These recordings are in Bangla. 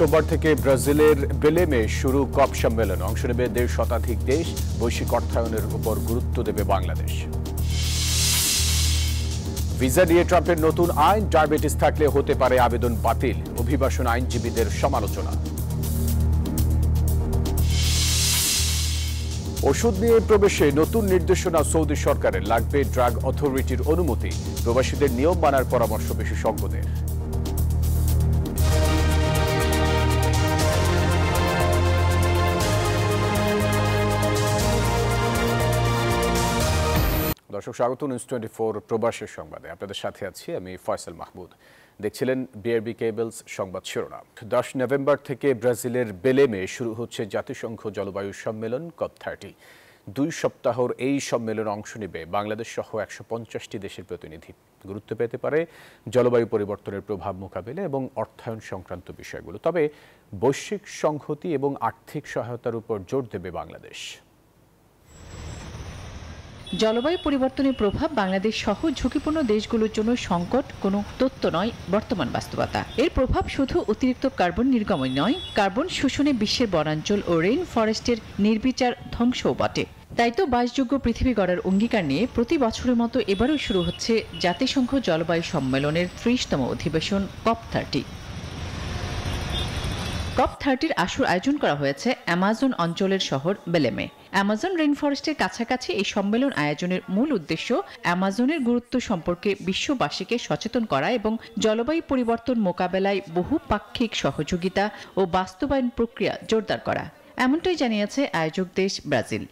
সোমবার থেকে ব্রাজিলের বেলেমে শুরু কপ সম্মেলন। অংশ নেবে ১.৫ শতাধিক দেশ। বৈশ্বিক অর্থায়নের উপর গুরুত্ব দেবে বাংলাদেশ। ভিসা নিয়ে ট্রাম্পের নতুন আইন, ডায়াবেটিস থাকলে হতে পারে আবেদন বাতিল। অভিবাসন আইনজীবীদের সমালোচনা। ওষুধ নিয়ে প্রবেশে নতুন নির্দেশনা সৌদি সরকারের, লাগবে ড্রাগ অথরিটির অনুমতি। প্রবাসীদের নিয়ম মানার পরামর্শ বিশেষজ্ঞদের। দর্শক স্বাগত নিউজ 24 প্রবাসের সংবাদে। আপনাদের সাথে আছি আমি ফয়সাল মাহমুদ। দেখছিলেন বিআরবি কেবলস সংবাদ শিরোনাম। 10 নভেম্বর থেকে ব্রাজিলের বেলেমে শুরু হচ্ছে জাতিসংঘ জলবায়ু সম্মেলন COP30। 2 সপ্তাহর এই সম্মেলনে অংশ নেবে বাংলাদেশ সহ 150টি দেশের প্রতিনিধি। গুরুত্ব পেতে পারে জলবায়ু পরিবর্তনের প্রভাব মোকাবিলা এবং অর্থায়ন সংক্রান্ত বিষয়গুলো। তবে বৈশ্বিক সংহতি এবং আর্থিক সহায়তার উপর জোর দেবে বাংলাদেশ। জলবায়ু পরিবর্তনের প্রভাব বাংলাদেশ সহ ঝুঁকিপূর্ণ দেশগুলোর জন্য সংকট কোনো তথ্য নয়, বর্তমান বাস্তবতা। এর প্রভাব শুধু অতিরিক্ত কার্বন নির্গমন নয়, কার্বন শোষণে বিশ্বের বনাঞ্চল ও রেইন ফরেস্টের নির্বিচার ধ্বংসও বটে। তাই তো বাসযোগ্য পৃথিবী গড়ার অঙ্গীকার নিয়ে প্রতি বছরের মতো এবারও শুরু হচ্ছে জাতিসংঘ জলবায়ু সম্মেলনের 30তম অধিবেশন COP30। COP30-র আসর আয়োজন করা হয়েছে অ্যামাজন অঞ্চলের শহর বেলেমে। অ্যামাজন রেইন ফরেস্টের কাছাকাছি এই সম্মেলন আয়োজনের মূল উদ্দেশ্য অ্যামাজনের গুরুত্ব সম্পর্কে বিশ্ববাসীকে সচেতন করা এবং জলবায়ু পরিবর্তন মোকাবেলায় বহুপাক্ষিক সহযোগিতা ও বাস্তবায়ন প্রক্রিয়া জোরদার করা। এমনটাই জানিয়েছে আয়োজক দেশ ব্রাজিল।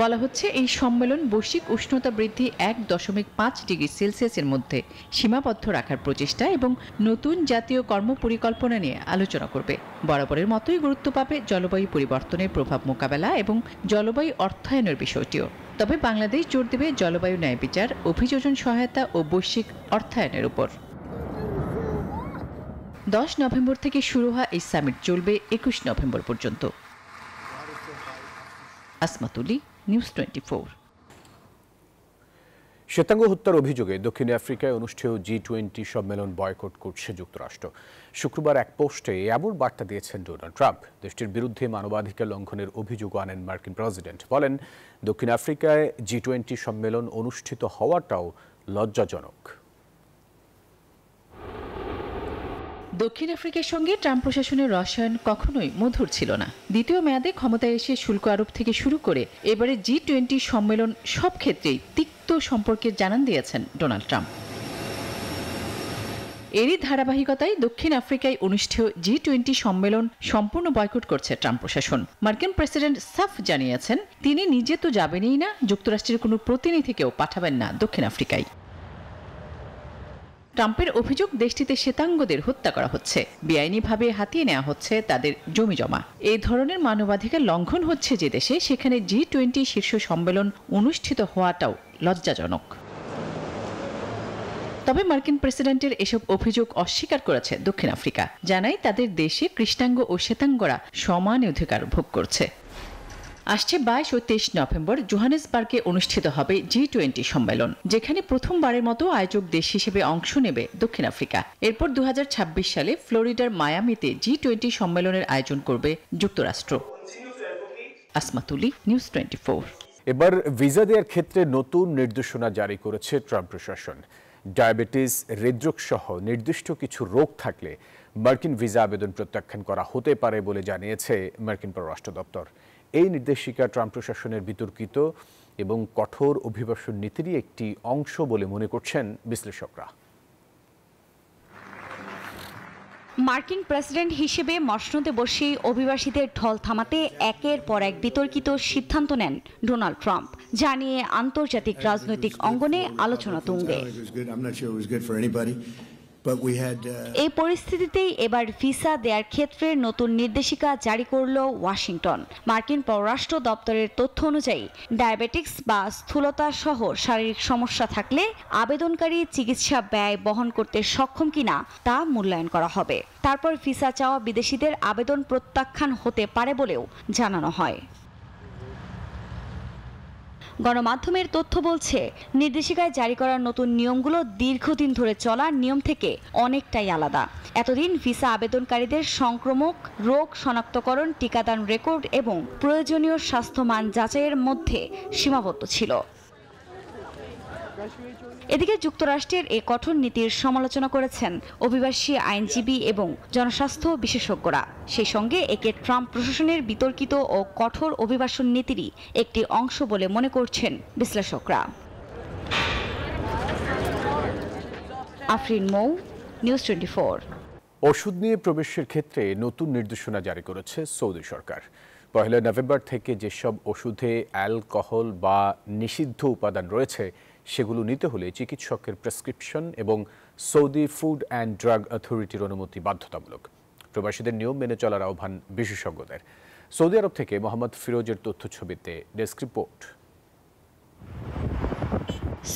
বলা হচ্ছে এই সম্মেলন বৈশ্বিক উষ্ণতা বৃদ্ধি 1.5 ডিগ্রি সেলসিয়াসের মধ্যে সীমাবদ্ধ রাখার প্রচেষ্টা এবং নতুন জাতীয় কর্মপরিকল্পনা নিয়ে আলোচনা করবে। বরাবরের মতোই গুরুত্ব পাবে জলবায়ু পরিবর্তনের প্রভাব মোকাবেলা এবং জলবায়ু অর্থায়নের বিষয়টিও। তবে বাংলাদেশ জোর দেবে জলবায়ু ন্যায় বিচার, অভিযোজন সহায়তা ও বৈশ্বিক অর্থায়নের উপর। 10 নভেম্বর থেকে শুরু হওয়া এই সামিট চলবে 21 নভেম্বর পর্যন্ত। আসমাতুলি, নিউজ 24। শ্বেতাঙ্গ হত্যার অভিযোগে দক্ষিণ আফ্রিকায় অনুষ্ঠেয় G20 সম্মেলন বয়কট করছে যুক্তরাষ্ট্র। শুক্রবার এক পোস্টে এমন বার্তা দিয়েছেন ডোনাল্ড ট্রাম্প। দেশটির বিরুদ্ধে মানবাধিকার লঙ্ঘনের অভিযোগ আনেন মার্কিন প্রেসিডেন্ট। বলেন, দক্ষিণ আফ্রিকায় G20 সম্মেলন অনুষ্ঠিত হওয়াটাও লজ্জাজনক। দক্ষিণ আফ্রিকার সঙ্গে ট্রাম্প প্রশাসনের রসায়ন কখনোই মধুর ছিল না। দ্বিতীয় মেয়াদে ক্ষমতায় এসে শুল্ক আরোপ থেকে শুরু করে এবারে G20 সম্মেলন সব ক্ষেত্রেই তিক্ত সম্পর্কের জানান দিয়েছেন ডোনাল্ড ট্রাম্প। এরই ধারাবাহিকতায় দক্ষিণ আফ্রিকায় অনুষ্ঠেয় G20 সম্মেলন সম্পূর্ণ বয়কট করছে ট্রাম্প প্রশাসন। মার্কিন প্রেসিডেন্ট সাফ জানিয়েছেন তিনি নিজে তো যাবেনই না, যুক্তরাষ্ট্রের কোনো প্রতিনিধিকেও পাঠাবেন না দক্ষিণ আফ্রিকায়। ট্রাম্পের অভিযোগ, দেশটিতে শ্বেতাঙ্গদের হত্যা করা হচ্ছে, বেআইনিভাবে হাতিয়ে নেওয়া হচ্ছে তাদের জমি জমা। এই ধরনের মানবাধিকার লঙ্ঘন হচ্ছে যে দেশে, সেখানে G20 শীর্ষ সম্মেলন অনুষ্ঠিত হওয়াটাও লজ্জাজনক। তবে মার্কিন প্রেসিডেন্টের এসব অভিযোগ অস্বীকার করেছে দক্ষিণ আফ্রিকা। জানায় তাদের দেশে কৃষ্ণাঙ্গ ও শ্বেতাঙ্গরা সমান অধিকার ভোগ করছে। আসছে 22 ও 23 নভেম্বর জোহানেসবার্গে অনুষ্ঠিত হবে G20 সম্মেলন, যেখানে প্রথমবারের মতো আয়োজক দেশ হিসেবে অংশ নেবে দক্ষিণ আফ্রিকা। এরপর 2026 সালে ফ্লোরিডার মায়ামিতে G20 সম্মেলনের আয়োজন করবে যুক্তরাষ্ট্র। আসমাতুলি, নিউজ 24। এবার ভিসা দেওয়ার ক্ষেত্রে নতুন নির্দেশনা জারি করেছে ট্রাম্প প্রশাসন। ডায়াবেটিস, হৃদরোগ সহ নির্দিষ্ট কিছু রোগ থাকলে মার্কিন ভিসা আবেদন প্রত্যাখ্যান করা হতে পারে বলে জানিয়েছে মার্কিন পররাষ্ট্র দপ্তর। এই নির্দেশিকা ট্রাম্প প্রশাসনের বিতর্কিত এবং কঠোর অভিবাসন নীতিরই একটি অংশ বলে মনে করছেন বিশ্লেষকরা। মার্কিন প্রেসিডেন্ট হিসেবে মসনদে বসেই অভিবাসীদের ঢল থামাতে একের পর এক বিতর্কিত সিদ্ধান্ত নেন ডোনাল্ড ট্রাম্প, যা নিয়ে আন্তর্জাতিক রাজনৈতিক অঙ্গনে আলোচনা তুঙ্গে। এই পরিস্থিতিতেই এবার ভিসা দেওয়ার ক্ষেত্রে নতুন নির্দেশিকা জারি করল ওয়াশিংটন। মার্কিন পররাষ্ট্র দপ্তরের তথ্য অনুযায়ী ডায়াবেটিক্স বা স্থূলতা সহ শারীরিক সমস্যা থাকলে আবেদনকারী চিকিৎসা ব্যয় বহন করতে সক্ষম কিনা তা মূল্যায়ন করা হবে। তারপর ভিসা চাওয়া বিদেশিদের আবেদন প্রত্যাখ্যান হতে পারে বলেও জানানো হয়। গণমাধ্যমের তথ্য বলছে, নির্দেশিকায় জারি করা নতুন নিয়মগুলো দীর্ঘদিন ধরে চলা নিয়ম থেকে অনেকটাই আলাদা। এতদিন ভিসা আবেদনকারীদের সংক্রামক রোগ শনাক্তকরণ, টিকাদান রেকর্ড এবং প্রয়োজনীয় স্বাস্থ্যমান যাচাইয়ের মধ্যে সীমাবদ্ধ ছিল। এদিকে যুক্তরাষ্ট্রের এই কঠোর নীতির সমালোচনা করেছেন অভিবাসী আইনজীবী এবং জনস্বাস্থ্য বিশেষজ্ঞরা। সেই সঙ্গে একে ট্রাম্প প্রশাসনের বিতর্কিত ও কঠোর অভিবাসন নীতিরই একটি অংশ বলে মনে করছেন বিশ্লেষকরা। আফরিন মৌ, নিউজ 24। ওষুধ নিয়ে প্রবেশের ক্ষেত্রে নতুন নির্দেশনা জারি করেছে সৌদি সরকার। 1 নভেম্বর থেকে যেসব ওষুধে অ্যালকোহল বা নিষিদ্ধ উপাদান রয়েছে সেগুলো নিতে হলে চিকিৎসকের প্রেসক্রিপশন এবং সৌদি ফুড অ্যান্ড ড্রাগ অথরিটির অনুমতি বাধ্যতামূলক। প্রবাসীদের নিয়ম মেনে চলার আহ্বান বিশেষজ্ঞদের। সৌদি আরব থেকে মোহাম্মদ ফিরোজের তথ্যছবিতে ডেস্ক রিপোর্ট।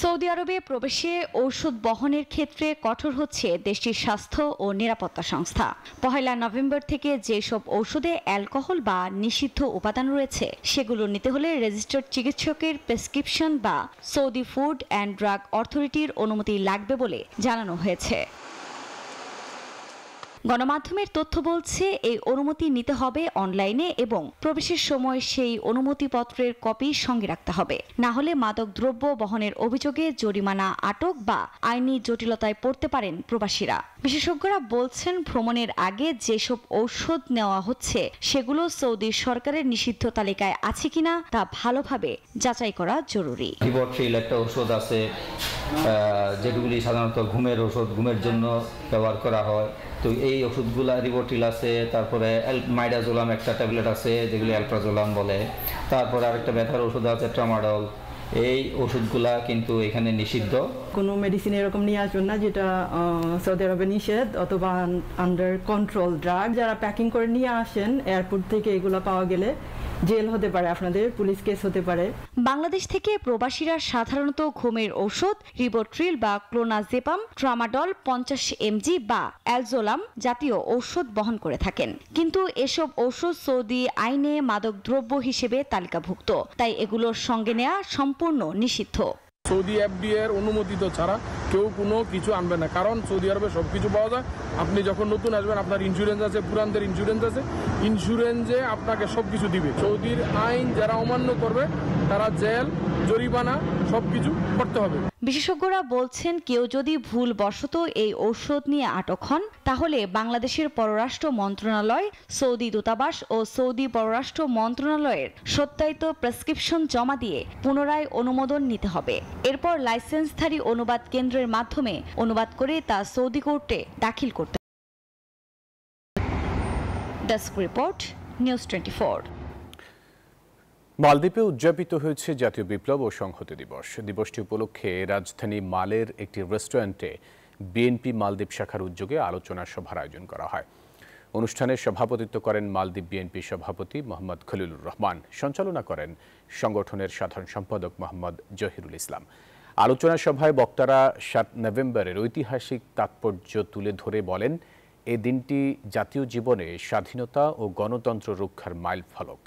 সৌদি আরবে প্রবেশে ঔষধ বহনের ক্ষেত্রে কঠোর হচ্ছে দেশটির স্বাস্থ্য ও নিরাপত্তা সংস্থা। 1 নভেম্বর থেকে যেসব ঔষধে অ্যালকোহল বা নিষিদ্ধ উপাদান রয়েছে সেগুলো নিতে হলে রেজিস্টার্ড চিকিৎসকের প্রেসক্রিপশন বা সৌদি ফুড অ্যান্ড ড্রাগ অথরিটির অনুমতি লাগবে বলে জানানো হয়েছে। গণমাধ্যমের তথ্য বলছে, এই অনুমতি নিতে হবে অনলাইনে এবং প্রবেশের সময় সেই অনুমতিপত্রের কপি সঙ্গে রাখতে হবে। না হলে মাদক দ্রব্য বহনের অভিযোগে জরিমানা, আটক বা আইনি জটিলতায় পড়তে পারেন প্রবাসীরা। বিশেষজ্ঞরা বলছেন, ভ্রমণের আগে যেসব ঔষধ নেওয়া হচ্ছে সেগুলো সৌদি সরকারের নিষিদ্ধ তালিকায় আছে কিনা তা ভালোভাবে যাচাই করা জরুরি। রিভোট্রিল একটা ওষুধ আছে যেগুলি সাধারণত ঘুমের ওষুধ, ঘুমের জন্য ব্যবহার করা হয়। তো এই ওষুধগুলা রিভোট্রিল আছে, তারপরে মাইডাজোলাম একটা ট্যাবলেট আছে যেগুলি অ্যালপ্রাজোলাম বলে, তারপরে আরেকটা ব্যথার ওষুধ আছে ট্রামাডল। এই ওষুধগুলা কিন্তু এখানে নিষিদ্ধ। কোনো মেডিসিন এরকম নিয়ে আসবেন না যেটা সৌদি আরবে নিষেধ অথবা আন্ডার কন্ট্রোল ড্রাগ। যারা প্যাকিং করে নিয়ে আসেন এয়ারপোর্ট থেকে, এগুলো পাওয়া গেলে জেল হতে পারে, আপনাদের পুলিশ কেস হতে পারে। বাংলাদেশ থেকে প্রবাসীরা সাধারণত ঘুমের ঔষধ রিভোট্রিল বা ক্লোনাজেপাম, ট্রামাডল 50 mg বা অ্যালজোলাম জাতীয় ঔষধ বহন করে থাকেন। কিন্তু এসব ঔষধ সৌদি আইনে মাদক দ্রব্য হিসেবে তালিকাভুক্ত, তাই এগুলোর সঙ্গে নেওয়া সম্পূর্ণ নিষিদ্ধ। সৌদি এফডিএ এর অনুমোদিত ছাড়া কেউ কোনো কিছু আনবে না, কারণ সৌদি আরবে সবকিছু পাওয়া যায়। আপনি যখন নতুন আসবেন আপনার ইন্স্যুরেন্স আছে, পুরানদের ইন্স্যুরেন্স আছে, ইন্স্যুরেন্সে আপনাকে সবকিছু দিবে। সৌদির আইন যারা অমান্য করবে তারা জেল, জরিমানা সবকিছু করতে হবে। বিশেষজ্ঞরা বলছেন, কেউ যদি ভুলবশত এই ঔষধ নিয়ে আটক হন তাহলে বাংলাদেশের পররাষ্ট্র মন্ত্রণালয়, সৌদি দূতাবাস ও সৌদি পররাষ্ট্র মন্ত্রণালয়ের সত্যায়িত প্রেসক্রিপশন জমা দিয়ে পুনরায় অনুমোদন নিতে হবে। এরপর লাইসেন্সধারী অনুবাদ কেন্দ্রের মাধ্যমে অনুবাদ করে তা সৌদি কোর্টে দাখিল করতে হবে। Desk report, news 24। মালদ্বীপে উদযাপিত হয়েছে জাতীয় বিপ্লব ও সংহতি দিবস। দিবসটি উপলক্ষে রাজধানী মালের একটি রেস্টুরেন্টে বিএনপি মালদ্বীপ শাখার উদ্যোগে আলোচনা সভার আয়োজন করা হয়। অনুষ্ঠানে সভাপতিত্ব করেন মালদ্বীপ বিএনপি সভাপতি মোহাম্মদ খলিলুর রহমান। সঞ্চালনা করেন সংগঠনের সাধারণ সম্পাদক মোহাম্মদ জহিরুল ইসলাম। আলোচনা সভায় বক্তারা 7 নভেম্বরের ঐতিহাসিক তাৎপর্য তুলে ধরে বলেন, এই দিনটি জাতীয় জীবনে স্বাধীনতা ও গণতন্ত্র রক্ষার মাইল ফলক।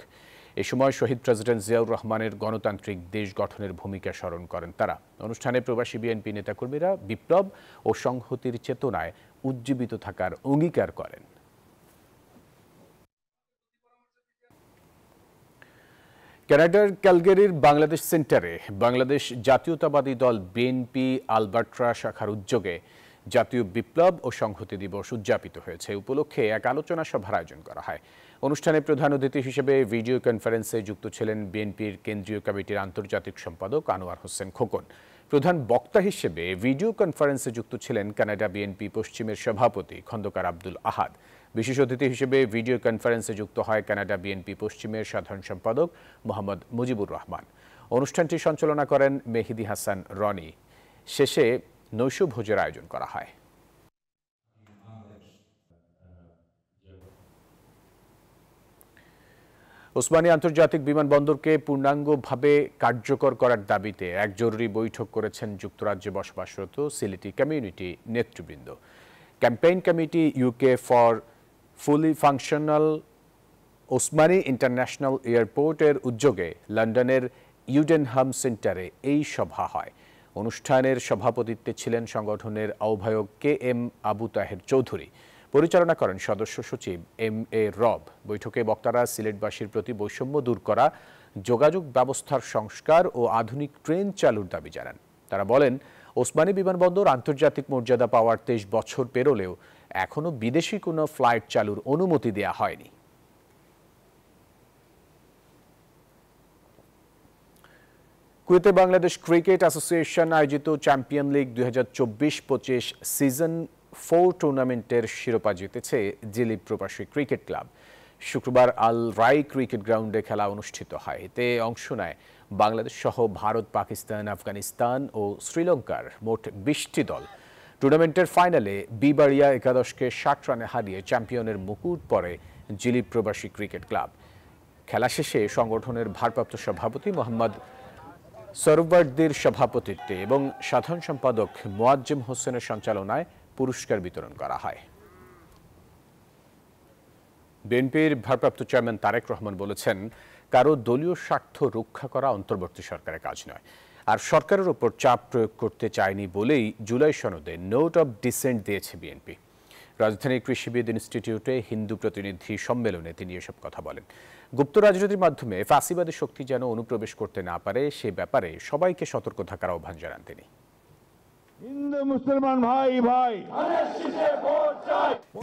এ সময় শহীদ প্রেসিডেন্ট জিয়াউর রহমানের গণতান্ত্রিক দেশ গঠনের ভূমিকা স্মরণ করেন তারা। অনুষ্ঠানে প্রবাসী বিএনপি নেতাকর্মীরা বিপ্লব ও সংহতির চেতনায় উজ্জীবিত থাকার অঙ্গীকার করেন। কানাডার ক্যালগারির বাংলাদেশ সেন্টারে বাংলাদেশ জাতীয়তাবাদী দল বিএনপি আলবার্ট্রা শাখার উদ্যোগে জাতীয় বিপ্লব ও সংহতি দিবস উদযাপিত হয়েছে। উপলক্ষে এক আলোচনা সভার আয়োজন করা হয়। অনুষ্ঠানে প্রধান অতিথি হিসেবে ভিডিও কনফারেন্সে যুক্ত ছিলেন বিএনপির কেন্দ্রীয় কমিটির আন্তর্জাতিক সম্পাদক আনোয়ার হোসেন খোকন। প্রধান বক্তা হিসেবে ভিডিও কনফারেন্সে যুক্ত ছিলেন কানাডা বিএনপি পশ্চিমের সভাপতি খন্দকার আব্দুল আহাদ। বিশেষ অতিথি হিসেবে ভিডিও কনফারেন্সে যুক্ত হয় কানাডা বিএনপি পশ্চিমের সাধারণ সম্পাদক মোহাম্মদ মুজিবুর রহমান। অনুষ্ঠানটি সঞ্চালনা করেন মেহেদি হাসান রনি। শেষে নৈশভোজের আয়োজন করা হয়। ওসমানী আন্তর্জাতিক বিমানবন্দরকে পূর্ণাঙ্গভাবে কার্যকর করার দাবিতে এক জরুরি বৈঠক করেছেন যুক্তরাজ্যে বসবাসরত সিলেটি কমিউনিটি নেতৃবৃন্দ। Campaign committee UK for fully functional Osmani international এয়ারপোর্টের উদ্যোগে লন্ডনের ইউডেনহাম সেন্টারে এই সভা হয়। অনুষ্ঠানের সভাপতিত্বে ছিলেন সংগঠনের আহ্বায়ক KM আবু তাহের চৌধুরী। পরিচালনা করেন সদস্য সচিব MA রব। বৈঠকে বক্তারা সিলেটবাসীর প্রতি বৈষম্য দূর করা, যোগাযোগ ব্যবস্থার সংস্কার ও আধুনিক ট্রেন চালুর দাবি জানান। তারা বলেন, ওসমানী বিমানবন্দর আন্তর্জাতিক মর্যাদা পাওয়ার 23 বছর পেরোলেও এখনো বিদেশি কোনো ফ্লাইট চালুর অনুমতি দেওয়া হয়নি। কুয়েতে বাংলাদেশ ক্রিকেট অ্যাসোসিয়েশন আয়োজিত চ্যাম্পিয়ন লিগ 2024-25 সিজন 4 টুর্নামেন্টের শিরোপা জিতেছে জিলিপ প্রবাসী ক্রিকেট ক্লাব। শুক্রবার আল রাই ক্রিকেট গ্রাউন্ডে খেলা অনুষ্ঠিত হয়। এতে অংশ নেয় বাংলাদেশ সহ ভারত, পাকিস্তান, আফগানিস্তান ও শ্রীলঙ্কার মোট 20টি দল। টুর্নামেন্টের ফাইনালে বিবাড়িয়া একাদশকে 60 রানে হারিয়ে চ্যাম্পিয়নের মুকুট পরে জিলিপ প্রবাসী ক্রিকেট ক্লাব। খেলা শেষে সংগঠনের ভারপ্রাপ্ত সভাপতি মোহাম্মদ সরওয়ার্দির সভাপতিত্বে এবং সাধারণ সম্পাদক মোয়াজ্জেম হোসেনের সঞ্চালনায় পুরস্কার বিতরণ করা হয়। বিএনপির ভারপ্রাপ্ত চেয়ারম্যান তারেক রহমান বলেছেন, কারো দলীয় স্বার্থ রক্ষা করা অন্তর্বর্তী সরকারের কাজ নয়, আর সরকারের উপর চাপ প্রয়োগ করতে চায়নি বলেই জুলাই সনদে নোট অব ডিসেন্ট দিয়েছে বিএনপি। রাজধানীর কৃষিবিদ ইনস্টিটিউটে হিন্দু প্রতিনিধি সম্মেলনে তিনি এসব কথা বলেন। গুপ্ত রাজনীতির মাধ্যমে ফ্যাসিবাদী শক্তি যেন অনুপ্রবেশ করতে না পারে সে ব্যাপারে সবাইকে সতর্ক থাকার আহ্বান জানান তিনি। হিন্দু মুসলমান ভাই ভাই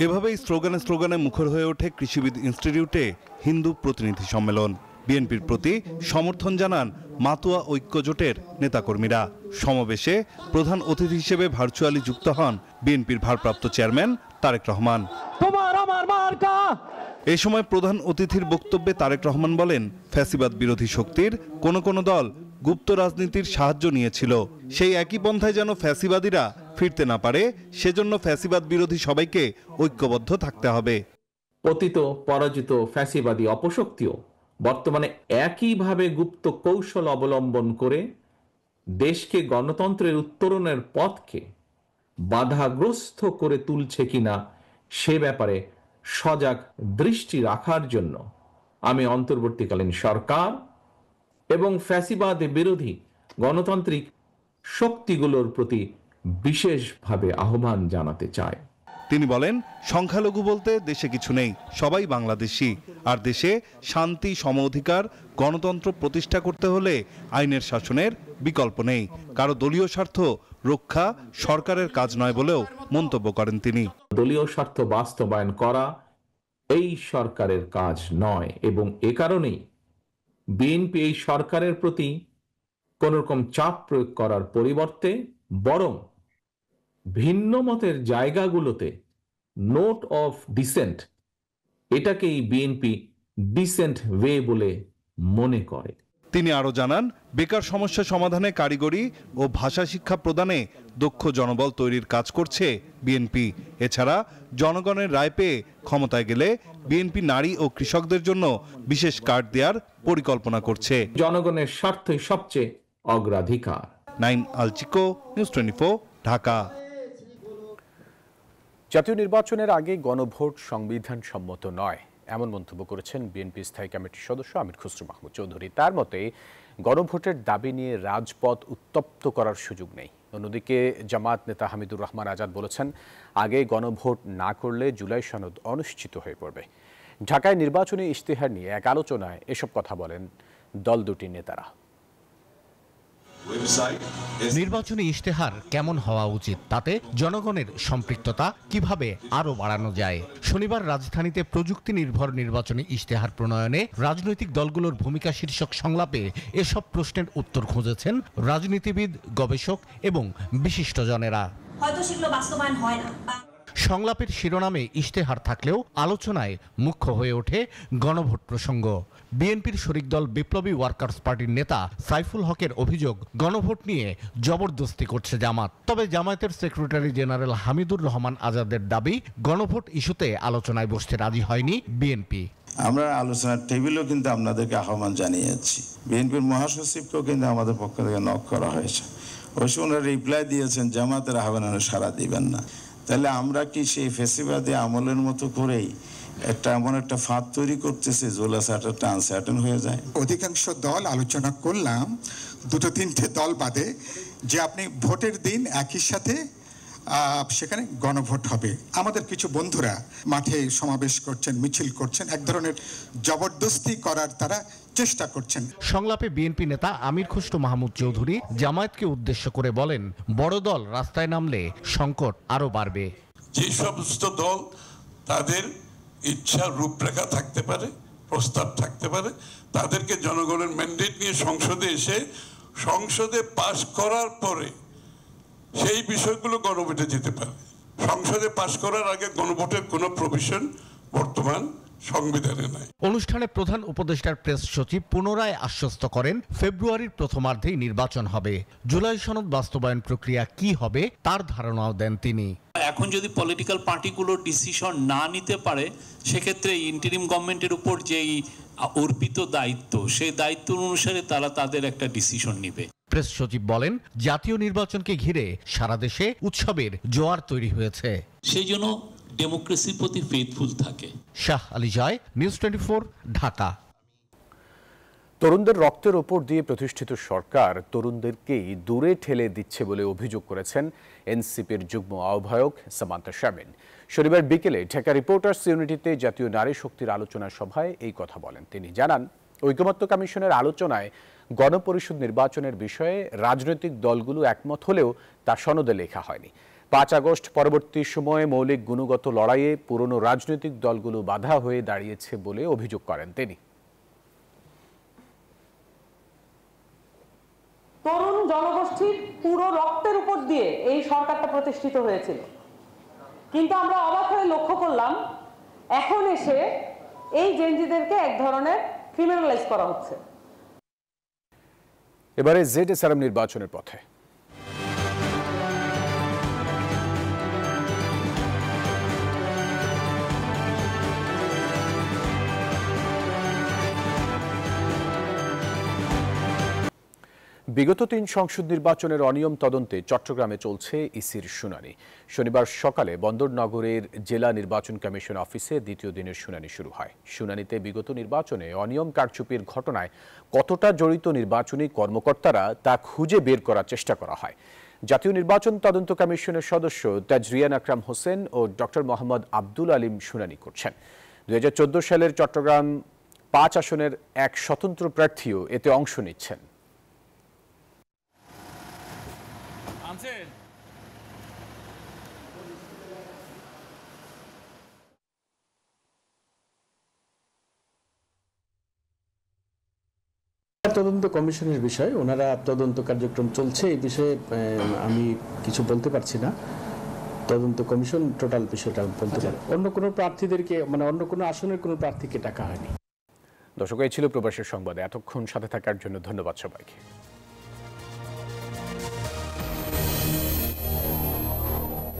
এভাবেই স্লোগানে মুখর হয়ে ওঠে কৃষিবিদ ইনস্টিটিউটে হিন্দু প্রতিনিধি সম্মেলন। বিএনপির প্রতি সমর্থন জানান মাতুয়া ঐক্য জোটের নেতাকর্মীরা। সমাবেশে প্রধান অতিথি হিসেবে ভার্চুয়ালি যুক্ত হন বিএনপির ভারপ্রাপ্ত চেয়ারম্যান তারেক রহমান। এ সময় প্রধান অতিথির বক্তব্যে তারেক রহমান বলেন, ফ্যাসিবাদ বিরোধী শক্তির কোনো দল গুপ্ত রাজনীতির সাহায্য নিয়েছিল। সেই একই পন্থায় যেন ফ্যাসিবাদীরা ফিরতে না পারে, সেজন্য ফ্যাসিবাদ বিরোধী সবাইকে ঐক্যবদ্ধ থাকতে হবে। পতিত পরাজিত ফ্যাসিবাদী অপশক্তিও বর্তমানে একইভাবে গুপ্ত কৌশল অবলম্বন করে দেশকে গণতন্ত্রের উত্তরণের পথকে বাধাগ্রস্ত করে তুলছে কিনা সে ব্যাপারে সজাগ দৃষ্টি রাখার জন্য আমি অন্তর্বর্তীকালীন সরকার এবং ফ্যাসিবাদ বিরোধী গণতান্ত্রিক শক্তিগুলোর প্রতি বিশেষভাবে আহ্বান জানাতে চাই। তিনি বলেন, সংখ্যালঘু বলতে দেশে কিছু নেই, সবাই বাংলাদেশি। আর দেশে শান্তি, সমঅধিকার, গণতন্ত্র প্রতিষ্ঠা করতে হলে আইনের শাসনের বিকল্প নেই। কারো দলীয় স্বার্থ রক্ষা সরকারের কাজ নয় বলেও মন্তব্য করেন তিনি। দলীয় স্বার্থ বাস্তবায়ন করা এই সরকারের কাজ নয় এবং এ কারণেই বিএনপি এই সরকারের প্রতি কোন রকম চাপ প্রয়োগ করার পরিবর্তে বরং ভিন্ন মতের জায়গাগুলোতে নোট অফ ডিসেন্ট এটাকেই বিএনপি ডিসেন্ট ওয়ে বলে মনে করে। তিনি আরো জানান, বেকার সমস্যা সমাধানে কারিগরি ও ভাষা শিক্ষা প্রদানে দক্ষ জনবল তৈরির কাজ করছে বিএনপি। এছাড়া জনগণের রায় পেয়ে ক্ষমতায় গেলে বিএনপি নারী ও কৃষকদের জন্য বিশেষ কার্ড দেওয়ার পরিকল্পনা করছে। জনগণের স্বার্থই সবচেয়ে অগ্রাধিকার। নাইম আলচিকো, নিউজ 24, ঢাকা। জাতীয় নির্বাচনের আগে গণভোট সংবিধান সম্মত নয়, এমন মন্তব্য করেছেন বিএনপি স্থায়ী কমিটির সদস্য আমির খসরু মাহমুদ চৌধুরী। তার মতে, গণভোটের দাবি নিয়ে রাজপথ উত্তপ্ত করার সুযোগ নেই। অন্যদিকে জামাত নেতা হামিদুর রহমান আজাদ বলেছেন, আগে গণভোট না করলে জুলাই সনদ অনিশ্চিত হয়ে পড়বে। ঢাকায় নির্বাচনী ইশতেহার নিয়ে এক আলোচনায় এসব কথা বলেন দল দুটির নেতারা। নির্বাচনী ইশতেহার কেমন হওয়া উচিত, তাতে জনগণের সম্পৃক্ততা কিভাবে আরো বাড়ানো যায়। শনিবার রাজধানীতে প্রযুক্তি নির্ভর নির্বাচনী ইশতেহার প্রণয়নে রাজনৈতিক দলগুলোর ভূমিকা শীর্ষক সংলাপে এসব প্রশ্নের উত্তর খুঁজেছেন রাজনীতিবিদ, গবেষক এবং বিশিষ্টজনেরা। হয়তো সেগুলো বাস্তবায়ন হয় না। সংলাপের শিরোনামে ইশতেহার থাকলেও আলোচনায় মুখ্য হয়ে ওঠে গণভোট প্রসঙ্গ। বিএনপির শরিক দল বিপ্লবী ওয়ার্কার্স পার্টির নেতা সাইফুল হকের অভিযোগ, গণভোট নিয়ে জবরদস্তি করছে জামাত। তবে জামায়াতের সেক্রেটারি জেনারেল হামিদুর রহমান আজাদের দাবি, গণভোট ইস্যুতে আলোচনায় বসতে রাজি হয়নি বিএনপি। আমরা আলোচনার টেবিলও কিন্তু আপনাদেরকে আহ্বান জানিয়েছি। বিএনপির মহাসচিবকেও কিন্তু আমাদের পক্ষ থেকে নক করা হয়েছে। অবশ্য ওনারা রিপ্লাই দিয়েছেন জামাতের আহ্বানে সাড়া দিবেন না। তাহলে আমরা কি সেই ফেসিবাদী আমলের মতো করেই এমন একটা ফাঁদ তৈরি করতেছে জোলা স্যাটারটা আনসার্টেন হয়ে যায়? অধিকাংশ দল আলোচনা করলাম, 2-3টে দল বাদে, যে আপনি ভোটের দিন একই সাথে সেখানে গণভোট হবে। আমাদের কিছু বন্ধুরা মাঠে সমাবেশ করছেন, মিছিল করছেন, এক ধরনের জবরদস্তি করার তারা চেষ্টা করছেন। সংলাপে বিএনপি নেতা আমির খসরু মাহমুদ চৌধুরী জামায়াতকে উদ্দেশ্য করে বলেন, বড় দল রাস্তায় নামলে সংকট আরো বাড়বে। যে সমস্ত দল তাদের ইচ্ছা রূপরেখা থাকতে পারে, প্রস্তাব থাকতে পারে, তাদেরকে জনগণের ম্যান্ডেট নিয়ে সংসদে এসে সংসদে পাশ করার পরে সেই বিষয়গুলো গণভোটে যেতে পারে। সংসদে পাশ করার আগে গণভোটের কোনো প্রভিশন বর্তমান সংবিধানে নাই। অনুষ্ঠানে প্রধান উপদেষ্টার প্রেস সচিব পুনরায় আশ্বস্ত করেন, ফেব্রুয়ারির প্রথমার্ধেই নির্বাচন হবে। জুলাই সনদ বাস্তবায়ন প্রক্রিয়া কি হবে তার ধারণাও দেন তিনি। এখন যদি পলিটিক্যাল পার্টিগুলো ডিসিশন না নিতে পারে, সেক্ষেত্রে ইন্টারিম গভর্নমেন্টের উপর যেই অর্পিত দায়িত্ব, সেই দায়িত্ব অনুসারে তারা তাদের একটা ডিসিশন নেবে। প্রেস সচিব বলেন, জাতীয় নির্বাচনকে ঘিরে সারা দেশে উৎসবের জোয়ার তৈরি হয়েছে। সেই জন্য ডেমোক্রেসির প্রতি ফেথফুল থাকে। শাহ আলী জয়, নিউজ 24, ঢাকা। তরুণদের রক্তের ওপর দিয়ে প্রতিষ্ঠিত সরকার তরুণদেরকেই দূরে ঠেলে দিচ্ছে বলে অভিযোগ করেছেন এনসিপির যুগ্ম আহ্বায়ক সামান্তা শারমিন। শনিবার বিকেলে ঢাকা রিপোর্টার্স ইউনিটিতে জাতীয় নারী শক্তির আলোচনা সভায় এই কথা বলেন তিনি। জানান, ঐকমত্য কমিশনের আলোচনায় গণপরিষদ নির্বাচনের বিষয়ে রাজনৈতিক দলগুলো একমত হলেও তা সনদে লেখা হয়নি। 5 আগস্ট পরবর্তী সময়ে মৌলিক গুণগত লড়াইয়ে পুরনো রাজনৈতিক দলগুলো বাধা হয়ে দাঁড়িয়েছে বলে অভিযোগ করেন তিনি। তরুণ জনগোষ্ঠীর পুরো রক্তের উপর দিয়ে এই সরকারটা প্রতিষ্ঠিত হয়েছিল, কিন্তু আমরা অবাক হয়ে লক্ষ্য করলাম এখন এসে এই জেনজিদেরকে এক ধরনের ক্রিমিনালাইজ করা হচ্ছে। এবারে জেডএসআরএম নির্বাচনের পথে। বিগত 3 সংসদ নির্বাচনের অনিয়ম তদন্তে চট্টগ্রামে চলছে ইসির শুনানি। শনিবার সকালে বন্দরনগরের জেলা নির্বাচন কমিশন অফিসে দ্বিতীয় দিনের শুনানি শুরু হয়। শুনানিতে বিগত নির্বাচনে অনিয়ম কারচুপির ঘটনায় কতটা জড়িত নির্বাচনী কর্মকর্তারা তা খুঁজে বের করার চেষ্টা করা হয়। জাতীয় নির্বাচন তদন্ত কমিশনের সদস্য তাজরিয়ান আকরাম হোসেন ও ডক্টর মোহাম্মদ আব্দুল আলিম শুনানি করছেন। 2014 সালের চট্টগ্রাম 5 আসনের এক স্বতন্ত্র প্রার্থীও এতে অংশ নিচ্ছেন। তদন্ত কমিশনের বিষয়, ওনারা তদন্ত কার্যক্রম চলছে, এই বিষয়ে আমি কিছু বলতে পারছি না। তদন্ত কমিশন টোটাল বিষয়টা বলতে পারে। অন্য কোনো প্রার্থীদেরকে, অন্য কোনো আসনের কোনো প্রার্থীকে ডাকা হয়নি। দর্শক, এই ছিল প্রবাসের সংবাদে। এতক্ষণ সাথে থাকার জন্য ধন্যবাদ সবাইকে।